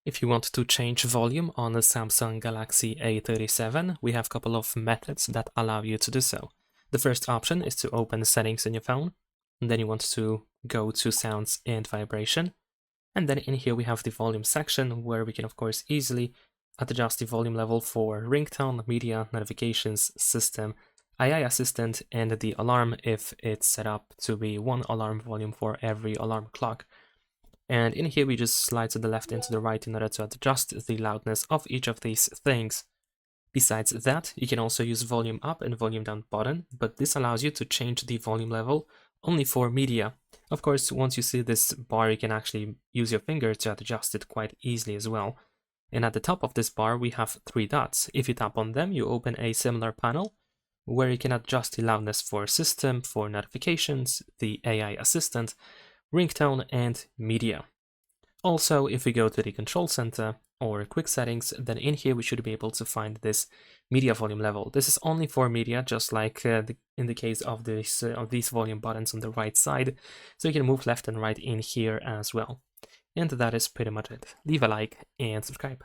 If you want to change volume on the Samsung Galaxy A37, we have a couple of methods that allow you to do so. The first option is to open the settings in your phone, and then you want to go to sounds and vibration. And then in here we have the volume section where we can of course easily adjust the volume level for ringtone, media, notifications, system, AI assistant, and the alarm if it's set up to be one alarm volume for every alarm clock. And in here we just slide to the left and to the right in order to adjust the loudness of each of these things. Besides that, you can also use volume up and volume down button, but this allows you to change the volume level only for media. Of course, once you see this bar, you can actually use your finger to adjust it quite easily as well. And at the top of this bar, we have three dots. If you tap on them, you open a similar panel where you can adjust the loudness for system, for notifications, the AI assistant, ringtone, and media. Also, if we go to the control center or quick settings, then in here we should be able to find this media volume level. This is only for media, just like in the case of these volume buttons on the right side. So you can move left and right in here as well. And that is pretty much it. Leave a like and subscribe.